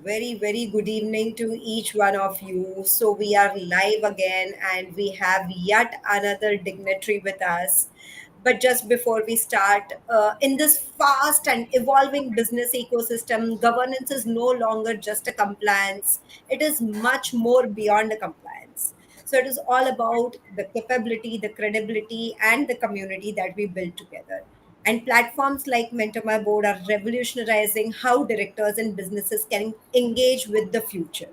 very, very good evening to each one of you. So, we are live again and we have yet another dignitary with us. But just before we start, in this fast and evolving business ecosystem, governance is no longer just a compliance, it is much more beyond a compliance. So, it is all about the capability, the credibility, and the community that we build together. And platforms like Mentor My Board are revolutionizing how directors and businesses can engage with the future.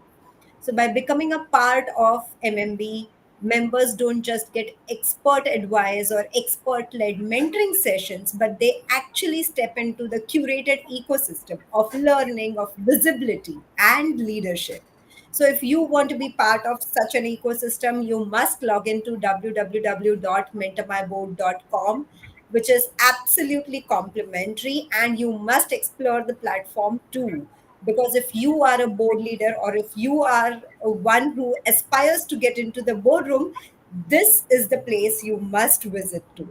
So, by becoming a part of MMB, members don't just get expert advice or expert led mentoring sessions, but they actually step into the curated ecosystem of learning, of visibility, and leadership. So, if you want to be part of such an ecosystem, you must log into www.mentormyboard.com, which is absolutely complimentary, and you must explore the platform too. Because if you are a board leader or if you are one who aspires to get into the boardroom, this is the place you must visit to.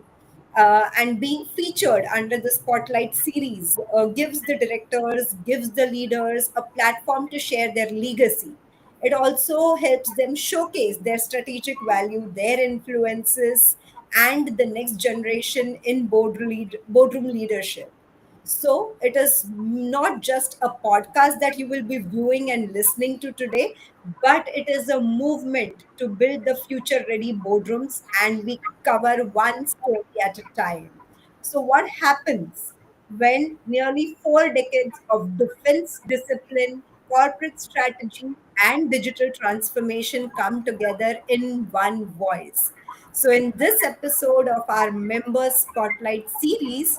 And being featured under the Spotlight series gives the directors, gives the leaders a platform to share their legacy. It also helps them showcase their strategic value, their influences, and the next generation in boardroom leadership. So it is not just a podcast that you will be viewing and listening to today, but it is a movement to build the future ready boardrooms, and we cover one story at a time. So, what happens when nearly 4 decades of defense discipline, corporate strategy, and digital transformation come together in one voice? So, in this episode of our Members Spotlight series,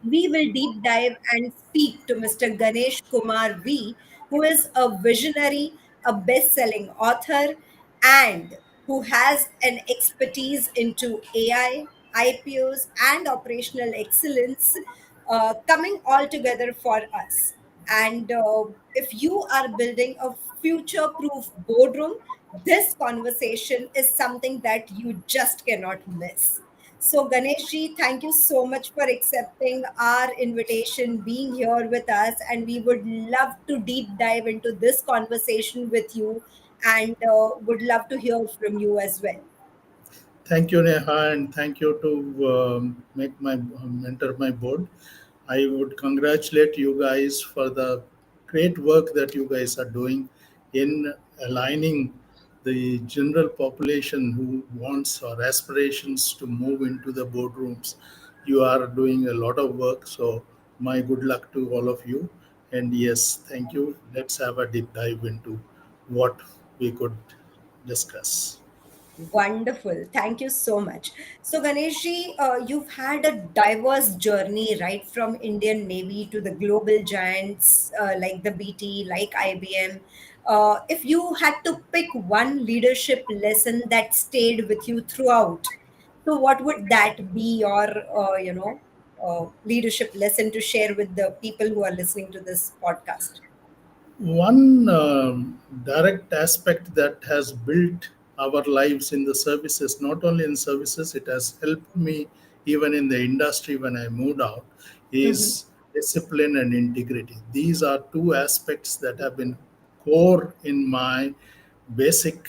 we will deep dive and speak to Mr. Ganesh Kumar V, who is a visionary, a best selling author, and who has an expertise into AI, IPOs, and operational excellence coming all together for us. And if you are building a future proof boardroom, this conversation is something that you just cannot miss. So, Ganeshji, thank you so much for accepting our invitation, being here with us, and we would love to deep dive into this conversation with you and would love to hear from you as well. Thank you, Neha, and thank you to make my mentor my board. I would congratulate you guys for the great work that you guys are doing in aligning the general population who wants or aspirations to move into the boardrooms. You are doing a lot of work, so my good luck to all of you. And yes, thank you. Let's have a deep dive into what we could discuss. Wonderful. Thank you so much. So, Ganeshji, you've had a diverse journey right from Indian Navy to the global giants like the BT, like IBM. If you had to pick one leadership lesson that stayed with you throughout, so what would that be your, leadership lesson to share with the people who are listening to this podcast? One direct aspect that has built our lives in the services, not only in services, it has helped me even in the industry when I moved out, Mhm. is discipline and integrity. These are two aspects that have been core in my basic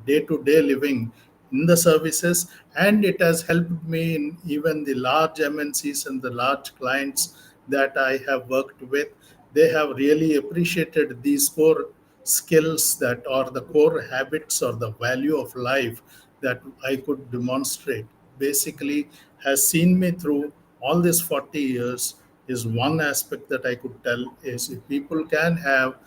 day to day living in the services, and it has helped me in even the large MNCs and the large clients that I have worked with. They have really appreciated these core skills that are the core habits or the value of life that I could demonstrate. Basically, has seen me through all these 40 years is one aspect that I could tell is if people can have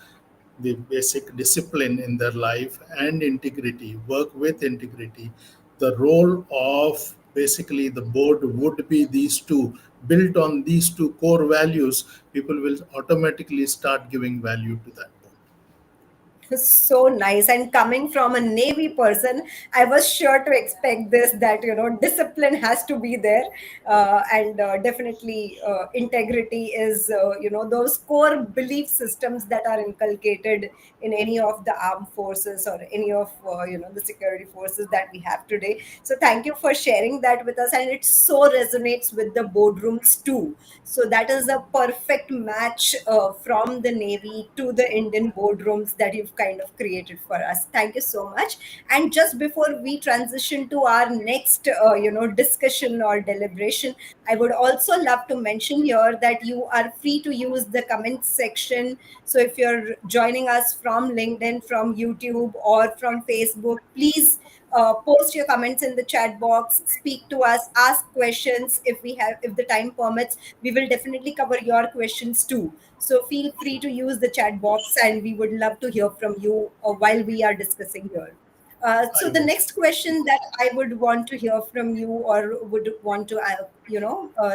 the basic discipline in their life and integrity, work with integrity. The role of basically the board would be these two, built on these two core values, people will automatically start giving value to that board. So nice. And coming from a Navy person, I was sure to expect this, that, discipline has to be there. And definitely integrity is, those core belief systems that are inculcated in any of the armed forces or any of, the security forces that we have today. So thank you for sharing that with us. And it so resonates with the boardrooms too. So that is a perfect match from the Navy to the Indian boardrooms that you've kind of created for us. Thank you so much. And just before we transition to our next, discussion or deliberation, I would also love to mention here that you are free to use the comment section. So if you're joining us from LinkedIn, from YouTube, or from Facebook, please post your comments in the chat box, speak to us, ask questions. If the time permits, we will definitely cover your questions too. So feel free to use the chat box, and we would love to hear from you while we are discussing here. So I the will. next question that I would want to hear from you, or would want to,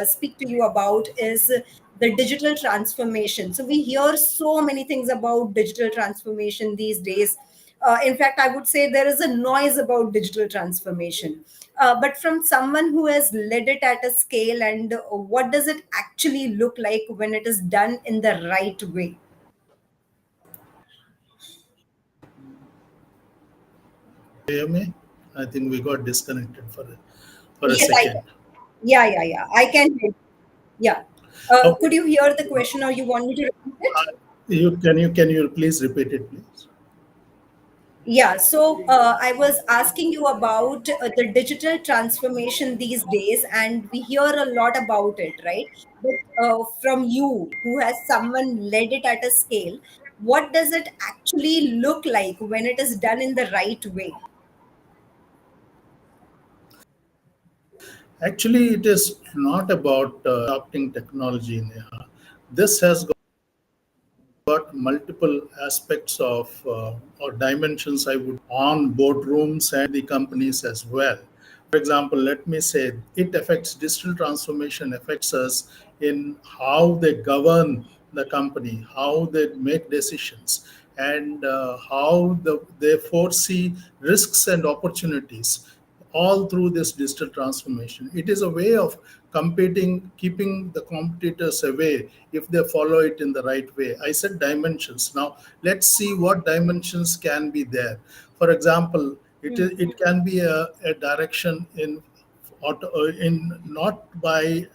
speak to you about, is the digital transformation. So we hear so many things about digital transformation these days. In fact, I would say there is a noise about digital transformation. But from someone who has led it at a scale, and what does it actually look like when it is done in the right way? Hear me? I think we got disconnected for a Yes, I second. can. Yeah, yeah, yeah. I can hear. Yeah. Okay. Could you hear the question, or you want me to repeat it? Can you please repeat it, please? Yeah, so I was asking you about the digital transformation these days, and we hear a lot about it, right? But from you, who has someone led it at a scale, what does it actually look like when it is done in the right way? Actually, it is not about adopting technology, Neha. This has got multiple aspects of or dimensions, I would, on boardrooms and the companies as well. For example, let me say it affects digital transformation, affects us in how they govern the company, how they make decisions, and how they foresee risks and opportunities all through this digital transformation. It is a way of competing, keeping the competitors away if they follow it in the right way. I said dimensions. Now, let's see what dimensions can be there. For example, it can be a direction in not by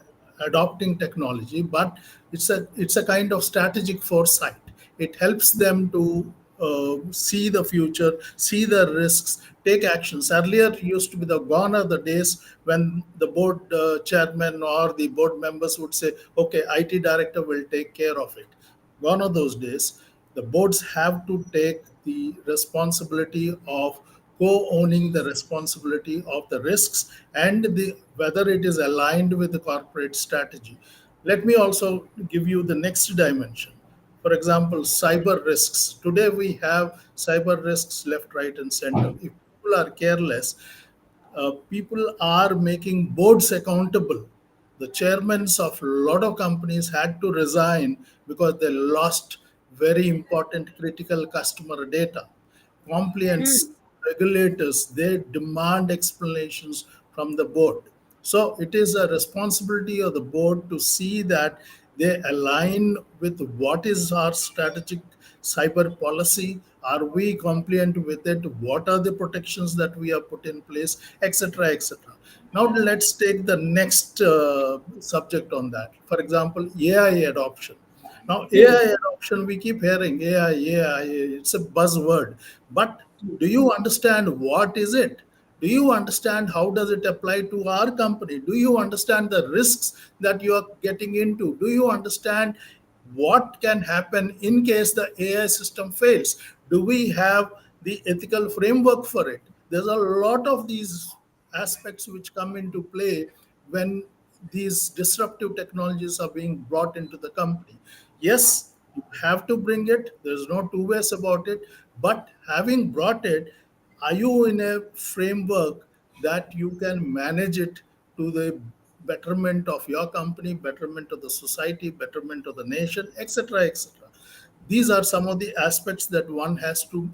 adopting technology, but it's a kind of strategic foresight. It helps them to see the future, see the risks, take actions. Earlier, it used to be the gone are the days when the board chairman or the board members would say, "Okay, IT director will take care of it." Gone are those days. The boards have to take the responsibility of co-owning the responsibility of the risks and the whether it is aligned with the corporate strategy. Let me also give you the next dimension. For example, cyber risks. Today we have cyber risks left, right, and center. If people are careless, people are making boards accountable. The chairmen of a lot of companies had to resign because they lost very important critical customer data. Compliance regulators, they demand explanations from the board. So it is a responsibility of the board to see that they align with what is our strategic cyber policy. Are we compliant with it? What are the protections that we have put in place, etc., etc. Now let's take the next subject on that. For example, AI adoption. Now, Hmm. AI adoption, we keep hearing AI, AI, it's a buzzword. But do you understand what is it? Do you understand how does it apply to our company? Do you understand the risks that you are getting into? Do you understand what can happen in case the AI system fails? Do we have the ethical framework for it? There's a lot of these aspects which come into play when these disruptive technologies are being brought into the company. Yes, you have to bring it, there's no two ways about it, but having brought it, are you in a framework that you can manage it to the betterment of your company, betterment of the society, betterment of the nation, etc., etc.? These are some of the aspects that one has to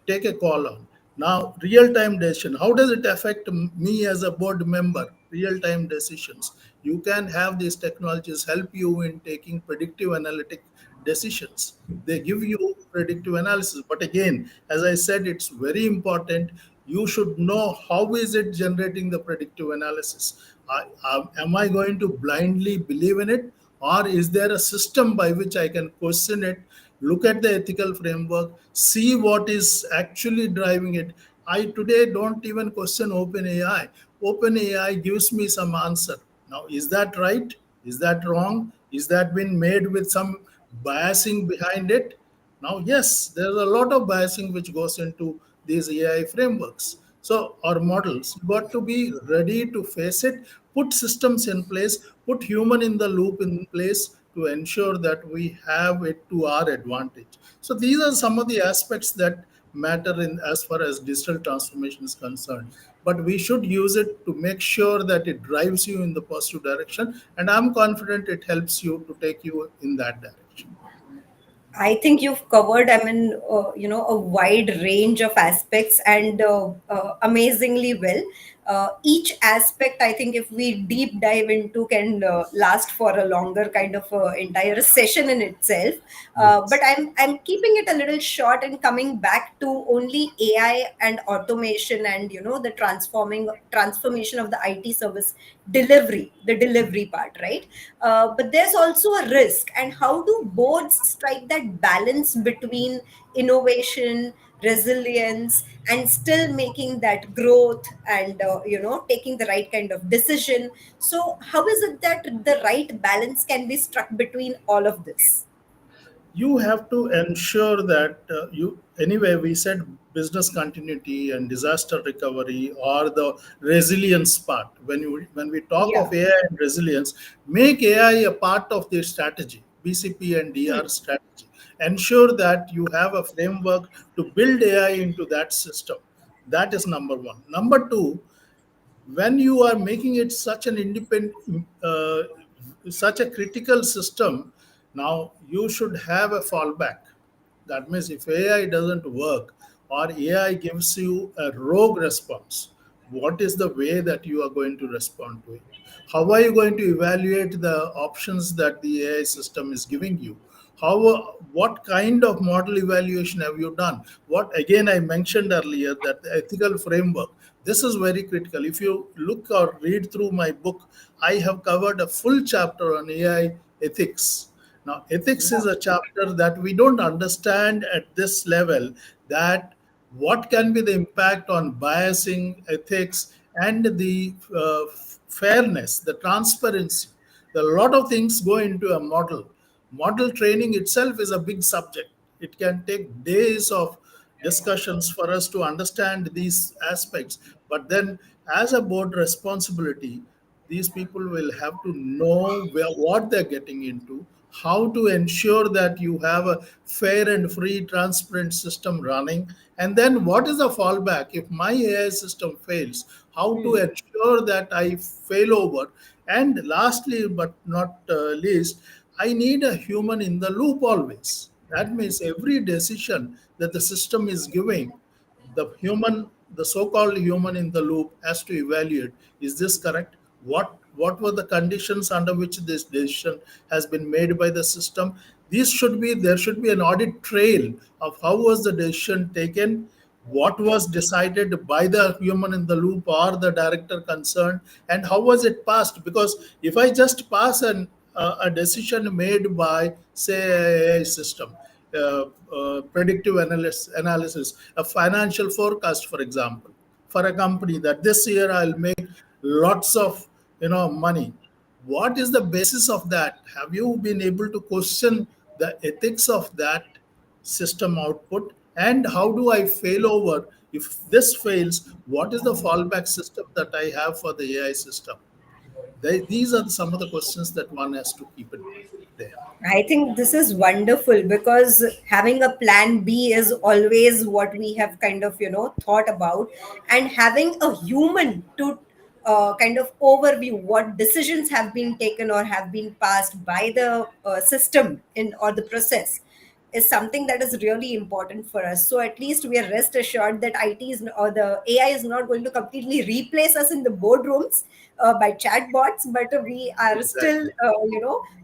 take a call on. Now, real time decision, how does it affect me as a board member? Real time decisions. You can have these technologies help you in taking predictive analytic decisions. They give you predictive analysis. But again, as I said, it's very important. You should know how is it generating the predictive analysis. Am I going to blindly believe in it, or is there a system by which I can question it, look at the ethical framework, see what is actually driving it? I today don't even question OpenAI. OpenAI gives me some answer. Now, is that right? Is that wrong? Is that been made with some biasing behind it? Now, yes, there's a lot of biasing which goes into these AI frameworks. So, our models, you got to be ready to face it, put systems in place, put human in the loop in place to ensure that we have it to our advantage. So, these are some of the aspects that matter in as far as digital transformation is concerned. But we should use it to make sure that it drives you in the positive direction, and I'm confident it helps you to take you in that direction. I think you've covered, I mean, a wide range of aspects and amazingly well. Each aspect, I think, if we deep dive into, can last for a longer kind of entire session in itself. But Yes. I'm keeping it a little short and coming back to only AI and automation and the transformation of the IT service delivery, the delivery part, right? But there's also a risk. And how do boards strike that balance between innovation, resilience, and still making that growth and taking the right kind of decision? So how is it that the right balance can be struck between all of this? You have to ensure that you anyway we said business continuity and disaster recovery or the resilience part. When we talk Yeah. of AI and resilience, make AI a part of the strategy, BCP and Hmm. DR strategy. Ensure that you have a framework to build AI into that system. That is number one. Number two, when you are making it such an independent such a critical system, now you should have a fallback. That means if AI doesn't work or AI gives you a rogue response, what is the way that you are going to respond to it? How are you going to evaluate the options that the AI system is giving you? How, what kind of model evaluation have you done? What again I mentioned earlier that the ethical framework. This is very critical. If you look or read through my book, I have covered a full chapter on AI ethics. Now, ethics is a chapter that we don't understand at this level, that what can be the impact on biasing, ethics, and the fairness, the transparency. A lot of things go into a model. Model training itself is a big subject. It can take days of discussions for us to understand these aspects. But then, as a board responsibility, these people will have to know what they're getting into, how to ensure that you have a fair and free, transparent system running, and then what is the fallback if my AI system fails, how to Hmm. ensure that I fail over. And lastly, but not least, I need a human in the loop always. That means every decision that the system is giving, the so-called human in the loop has to evaluate, is this correct? What were the conditions under which this decision has been made by the system? There should be an audit trail of how was the decision taken, what was decided by the human in the loop or the director concerned, and how was it passed. Because if I just pass a decision made by, say, a system, predictive analysis, a financial forecast, for example, for a company that this year I'll make lots of money. What is the basis of that? Have you been able to question the ethics of that system output? And how do I fail over? If this fails, what is the fallback system that I have for the AI system? These are some of the questions that one has to keep in mind there. I think this is wonderful because having a plan B is always what we have kind of, thought about. And having a human to kind of overview what decisions have been taken or have been passed by the system in or the process is something that is really important for us. So at least we are rest assured that IT is, or the AI is not going to completely replace us in the boardrooms by chatbots, but we are still, Exactly.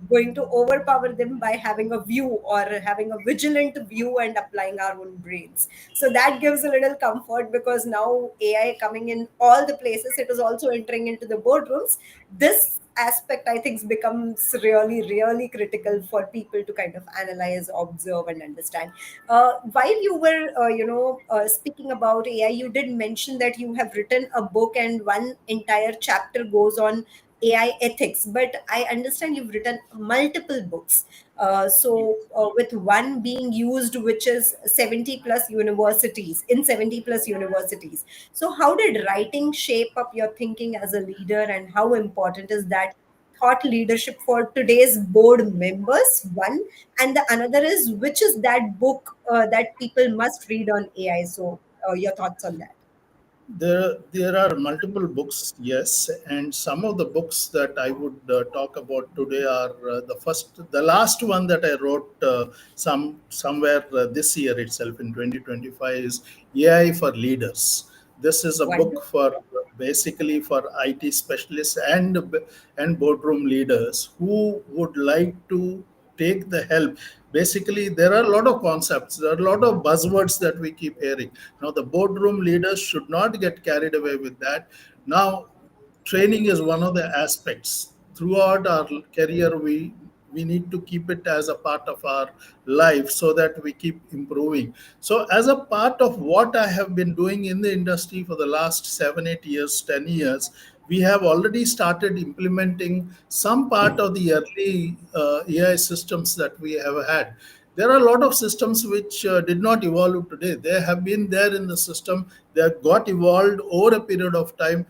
going to overpower them by having a view, or having a vigilant view, and applying our own brains. So that gives a little comfort, because now AI coming in all the places, it is also entering into the boardrooms. This aspect, I think, becomes really, really critical for people to kind of analyze, observe, and understand. While you were, speaking about AI, you did mention that you have written a book, and one entire chapter goes on AI ethics. But I understand you've written multiple books. With one being used, which is 70 plus universities, in 70 plus universities. So, how did writing shape up your thinking as a leader, and how important is that thought leadership for today's board members? One, and the another is, which is that book that people must read on AI? So, your thoughts on that? There are multiple books, yes, and some of the books that I would talk about today are the last one that I wrote somewhere this year itself in 2025 is AI for Leaders. This is a book Wonderful. for basically for IT specialists and boardroom leaders who would like to take the help. Basically, there are a lot of concepts, there are a lot of buzzwords that we keep hearing. Now the boardroom leaders should not get carried away with that. Now training is one of the aspects throughout our career. We need to keep it as a part of our life so that we keep improving. So as a part of what I have been doing in the industry for the last 7 8 years, 10 years, we have already started implementing some part of the early AI systems that we have had. There are a lot of systems which did not evolve today. They have been there in the system. They have got evolved over a period of time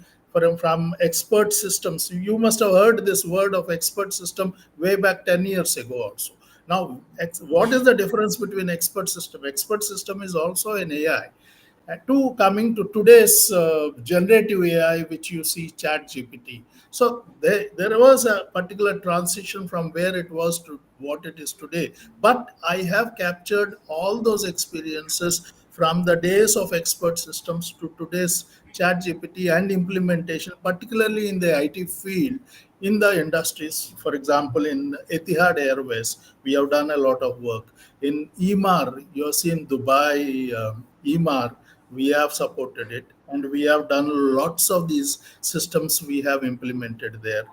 from expert systems. You must have heard this word of expert system way back 10 years ago also. Now, what is the difference between expert system? Expert system is also an AI. To coming to today's generative AI, which you see Chat GPT. So there was a particular transition from where it was to what it is today. But I have captured all those experiences from the days of expert systems to today's Chat GPT and implementation, particularly in the IT field, in the industries. For example, in Etihad Airways, we have done a lot of work. In EMAR, you're seeing Dubai, EMAR, we have supported it, and we have done lots of these systems we have implemented there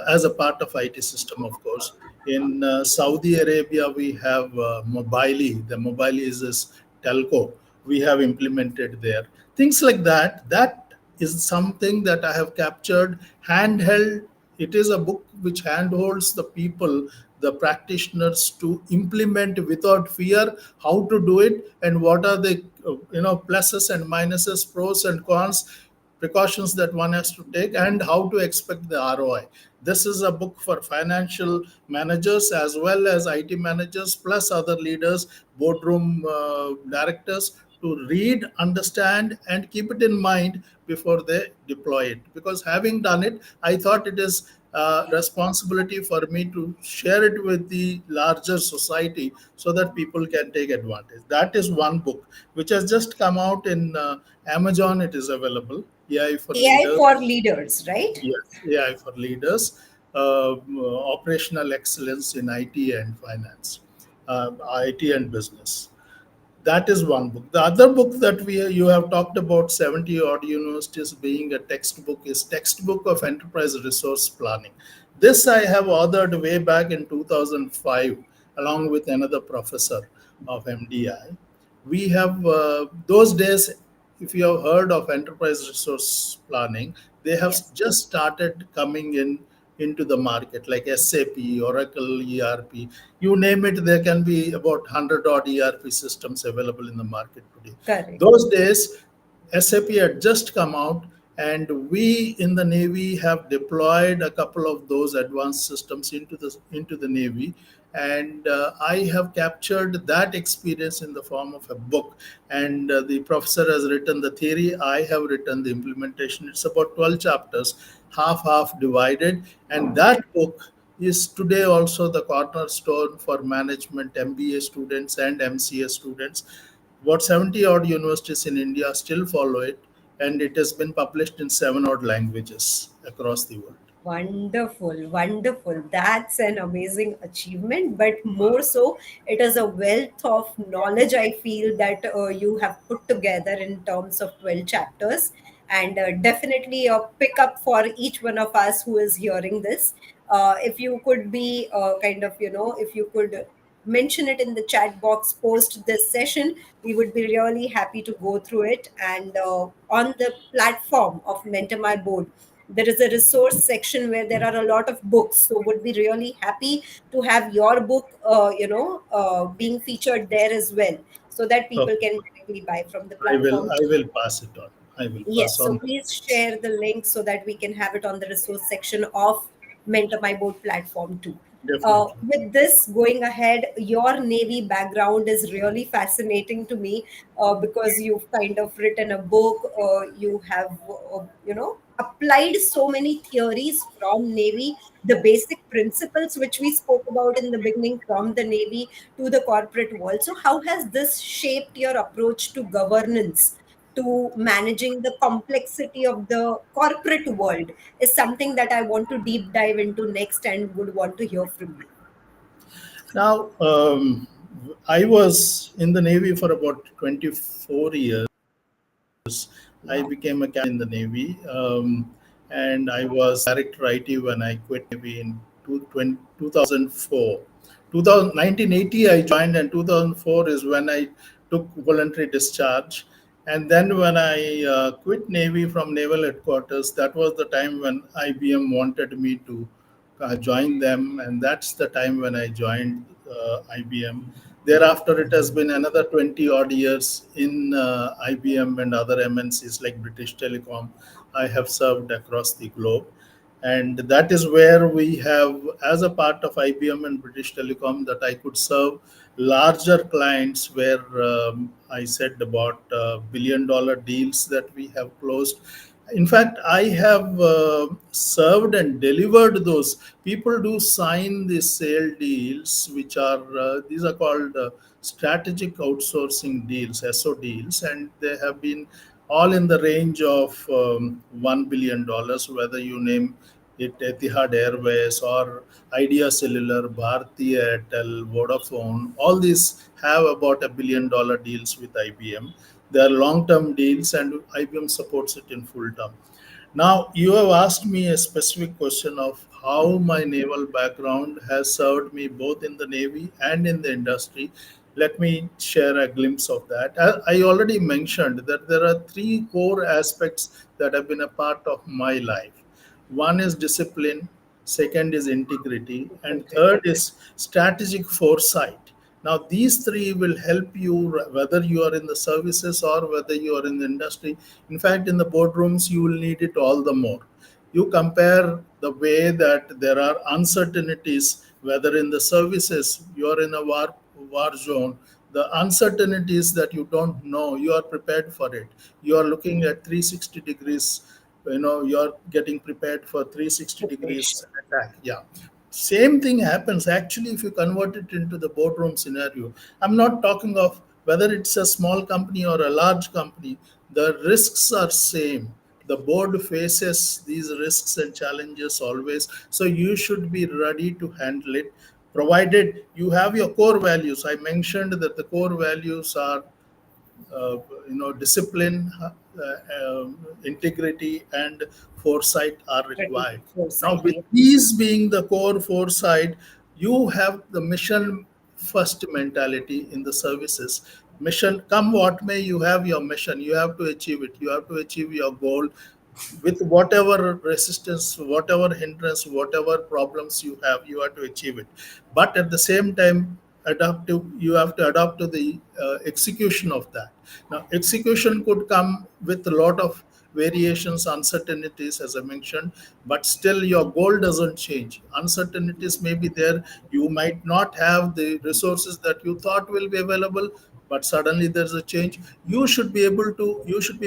as a part of IT system, of course. In Saudi Arabia, we have Mobile. The Mobile is this telco we have implemented there. Things like that. That is something that I have captured handheld. It is a book which handholds the people, the practitioners, to implement without fear how to do it, and what are the pluses and minuses, pros and cons, precautions that one has to take, and how to expect the ROI. This is a book for financial managers as well as IT managers, plus other leaders, boardroom directors, to read, understand, and keep it in mind before they deploy it. Because having done it, I thought it is responsibility for me to share it with the larger society so that people can take advantage. That is one book which has just come out in Amazon. It is available. AI for AI Leaders. for leaders, right? Yes, AI for Leaders. Operational excellence in IT and finance, IT and business. That is one book. The other book that we you have talked about, 70 odd universities being a textbook, is Textbook of Enterprise Resource Planning. This I have authored way back in 2005 along with another professor of MDI. We have those days, if you have heard of enterprise resource planning, they have Yes, just started coming in into the market, like SAP, Oracle, ERP, you name it. There can be about 100 odd ERP systems available in the market today. correct. Those days SAP had just come out, and we in the Navy have deployed a couple of those advanced systems into the Navy, and I have captured that experience in the form of a book. And the professor has written the theory. I have written the implementation. It's about 12 chapters, half divided, and that book is today also the cornerstone for management MBA students and MCA students. About 70 odd universities in India still follow it, and it has been published in 7 odd languages across the world. Wonderful, wonderful. That's an amazing achievement, but more so, it is a wealth of knowledge I feel that you have put together in terms of 12 chapters, and definitely a pickup for each one of us who is hearing this. If you could be kind of, if you could mention it in the chat box post this session, we would be really happy to go through it. And on the platform of Mentor My Board, there is a resource section where there are a lot of books, so would be really happy to have your book being featured there as well, so that So people can directly buy from the I will platform. I will pass it on. I will pass Yes, so on. please share the link so that we can have it on the resource section of Mentor My Board platform too. Definitely. With this going ahead, your Navy background is really fascinating to me because you've kind of written a book. You have, applied so many theories from Navy, the basic principles which we spoke about in the beginning from the Navy to the corporate world. So, how has this shaped your approach to governance? To managing the complexity of the corporate world is something that I want to deep dive into next and would want to hear from you. Now, I was in the Navy for about 24 years. I Wow. became a captain in the Navy, and I was director IT when I quit Navy in 2004. 1980 I joined, and 2004 is when I took voluntary discharge. And then when I quit Navy from Naval Headquarters, that was the time when IBM wanted me to join them, and that's the time when I joined IBM. Thereafter, it has been another 20 odd years in IBM and other MNCs like British Telecom. I have served across the globe. And that is where we have, as a part of IBM and British Telecom, that I could serve larger clients where I said about $1 billion deals that we have closed. In fact, I have served and delivered those. People do sign these sale deals, which are these are called strategic outsourcing deals, SO deals, and they have been all in the range of $1 billion, whether you name it Etihad Airways or Idea Cellular, Bharti Airtel, Vodafone. All these have about $1 billion deals with IBM. They are long-term deals, and IBM supports it in full term. Now, you have asked me a specific question of how my naval background has served me both in the Navy and in the industry. Let me share a glimpse of that. I already mentioned that there are three core aspects that have been a part of my life. One is discipline, second is integrity, and third is strategic foresight. Now, these three will help you whether you are in the services or whether you are in the industry. In fact, in the boardrooms, you will need it all the more. You compare the way that there are uncertainties, whether in the services, you are in a war zone, the uncertainties that you don't know, you are prepared for it. You are looking at 360 degrees, you're getting prepared for 360 Preparation. degrees attack. Yeah, same thing happens actually if you convert it into the boardroom scenario. I'm not talking of whether it's a small company or a large company. The risks are same. The board faces these risks and challenges always, so you should be ready to handle it, provided you have your core values. I mentioned that the core values are uh, discipline, integrity, and foresight are required. Strategic Now, foresight. with Yes. these being the core foresight, you have the mission first mentality in the services. Mission, come what may, you have your mission. You have to achieve it. You have to achieve your goal with whatever resistance, whatever hindrance, whatever problems you have to achieve it. But at the same time, adaptive, you have to adapt to the execution of that. Now, execution could come with a lot of variations, uncertainties, as I mentioned, but still your goal doesn't change. Uncertainties may be there. You might not have the resources that you thought will be available, but suddenly there's a change. You should be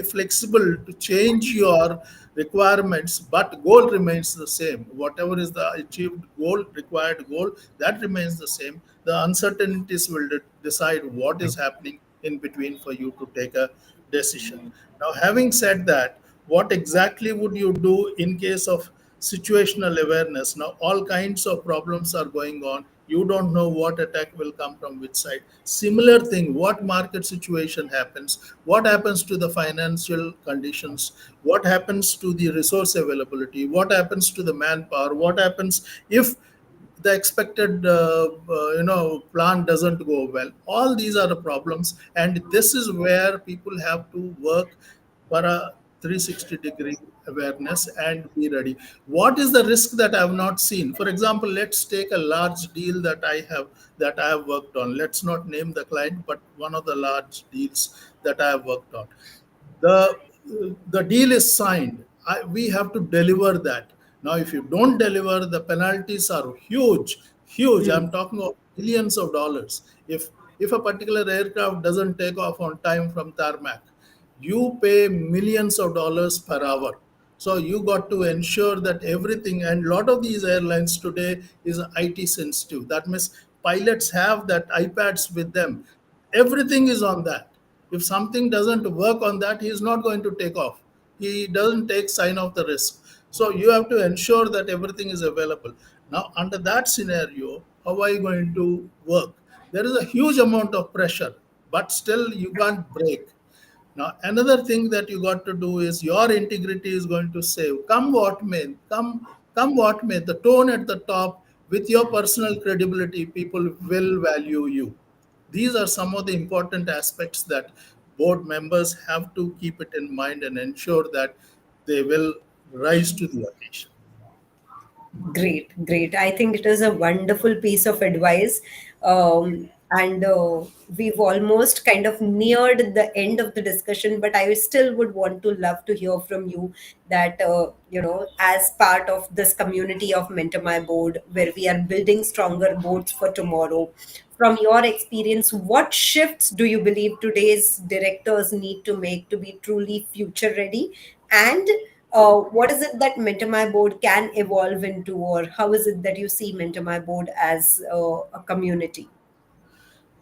flexible to change your requirements, but goal remains the same. Whatever is the achieved goal, required goal, that remains the same. The uncertainties will decide what is happening in between for you to take a decision. Now, having said that, what exactly would you do in case of situational awareness? Now, all kinds of problems are going on. You don't know what attack will come from which side. Similar thing, what market situation happens, what happens to the financial conditions, what happens to the resource availability, what happens to the manpower, what happens if the expected plan doesn't go well. All these are the problems, and this is where people have to work for a 360-degree awareness and be ready. What is the risk that I have not seen? For example, let's take a large deal that I have worked on. Let's not name the client, but one of the large deals that I have worked on, the the deal is signed. We have to deliver that. Now if you don't deliver, the penalties are huge. Hmm. I'm talking of millions of dollars. If a particular aircraft doesn't take off on time from tarmac, you pay millions of dollars per hour. So you got to ensure that everything, and a lot of these airlines today is IT sensitive. That means pilots have that iPads with them. Everything is on that. If something doesn't work on that, he is not going to take off. He doesn't take sign of the risk. So you have to ensure that everything is available. Now, under that scenario, how are you going to work? There is a huge amount of pressure, but still you can't break. Now, another thing that you got to do is your integrity is going to save. Come what may. The tone at the top with your personal credibility, people will value you. These are some of the important aspects that board members have to keep it in mind and ensure that they will rise to the occasion. Great, great. I think it is a wonderful piece of advice. And we've almost kind of neared the end of the discussion, but I still would want to love to hear from you that, as part of this community of Mentor My Board, where we are building stronger boards for tomorrow, from your experience, what shifts do you believe today's directors need to make to be truly future ready? And what is it that Mentor My Board can evolve into, or how is it that you see Mentor My Board as a community?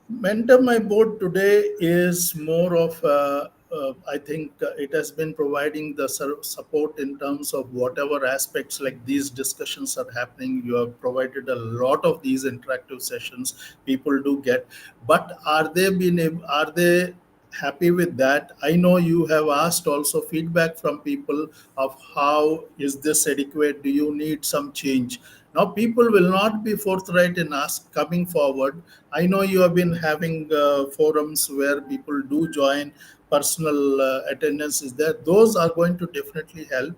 Mentor My Board today is more of, I think it has been providing the support in terms of whatever aspects like these discussions are happening. You have provided a lot of these interactive sessions. People do get, but are they happy with that? I know you have asked also feedback from people of how is this adequate? Do you need some change? Now people will not be forthright in ask coming forward. I know you have been having forums where people do join. Personal attendance is there. Those are going to definitely help.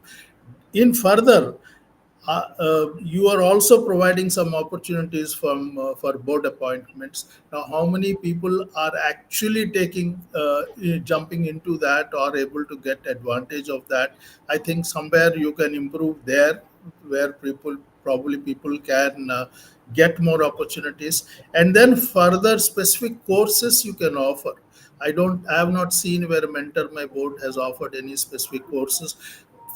In further, you are also providing some opportunities for board appointments. Now, how many people are actually jumping into that or able to get advantage of that? I think somewhere you can improve there, where people can get more opportunities, and then further specific courses you can offer. I have not seen where Mentor My Board has offered any specific courses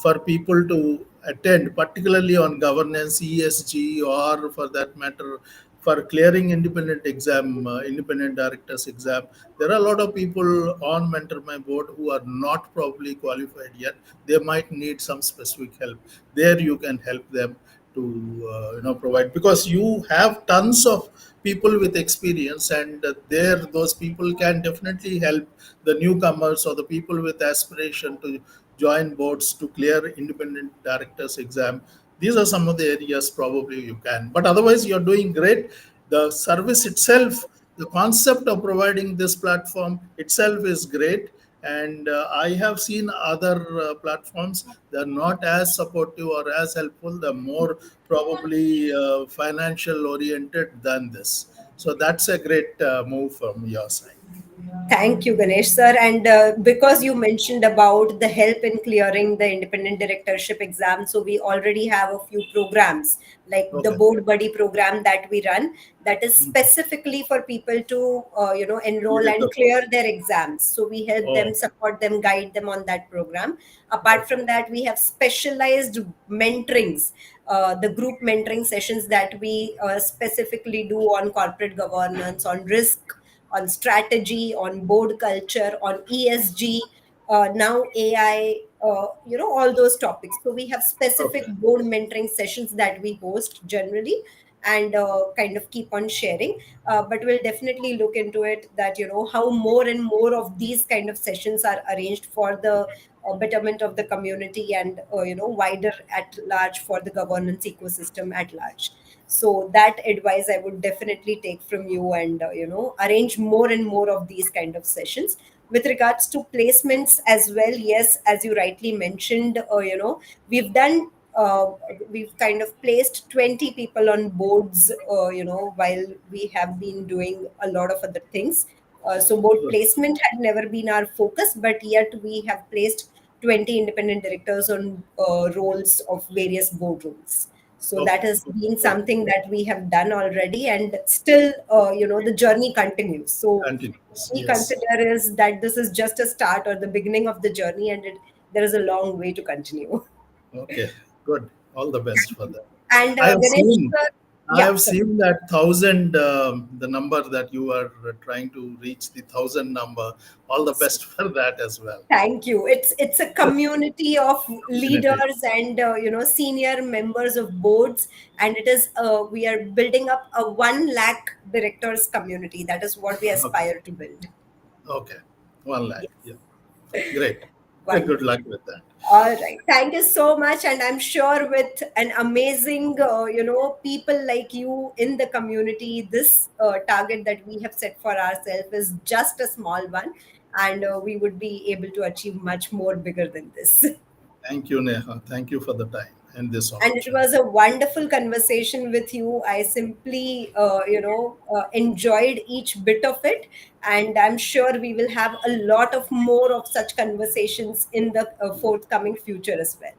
for people to attend, particularly on governance, ESG, or for that matter, for clearing independent directors exam. There are a lot of people on Mentor My Board who are not probably qualified yet. They might need some specific help. There, you can help them to provide, because you have tons of people with experience, and there those people can definitely help the newcomers or the people with aspiration to join boards to clear independent directors exam. These are some of the areas probably you can, but otherwise you're doing great. The service itself, the concept of providing this platform itself is great, and I have seen other platforms. They're not as supportive or as helpful. They're more probably financial oriented than this. So that's a great move from your side. Thank you, Ganesh sir. And because you mentioned about the help in clearing the independent directorship exam, so we already have a few programs like the Okay. Board Buddy program that we run, that is Mhm. specifically for people to enroll Clear and the clear their exams. So we help them, Oh, support them, guide them on that program. Apart okay. from that, we have specialized mentorings, the group mentoring sessions that we specifically do on corporate governance, on risk, on strategy, on board culture, on ESG, now AI, all those topics. So we have specific Okay. board mentoring sessions that we host generally and kind of keep on sharing. But we'll definitely look into it that, how more and more of these kind of sessions are arranged for the betterment of the community and, wider at large for the governance ecosystem at large. So that advice I would definitely take from you and arrange more and more of these kind of sessions. With regards to placements as well, yes, as you rightly mentioned, we've done we've kind of placed 20 people on boards, while we have been doing a lot of other things. So board Good. placement had never been our focus, but yet we have placed 20 independent directors on roles of various boardrooms. So that Okay. has been Good. something that we have done already, and still, the journey continues. So Continuous. we Yes. consider is that this is just a start or the beginning of the journey, and there is a long way to continue. Okay. Good. All the best for that. And I have Ganesh, seen. I yeah, have sorry. seen that thousand, the number that you are trying to reach, the thousand number. All the best for that as well. Thank you. It's a community of Community. leaders and senior members of boards, and it is we are building up a 1 lakh directors community. That is what we Okay. aspire to build. Okay. 1 lakh. Yes, Yeah. Great. Good wonderful. luck with that. All right. Thank you so much. And I'm sure with an amazing, people like you in the community, this target that we have set for ourselves is just a small one. And we would be able to achieve much more bigger than this. Thank you, Neha. Thank you for the time and this And it opportunity. was a wonderful conversation with you. I simply, enjoyed each bit of it. And I'm sure we will have a lot of more of such conversations in the forthcoming future as well.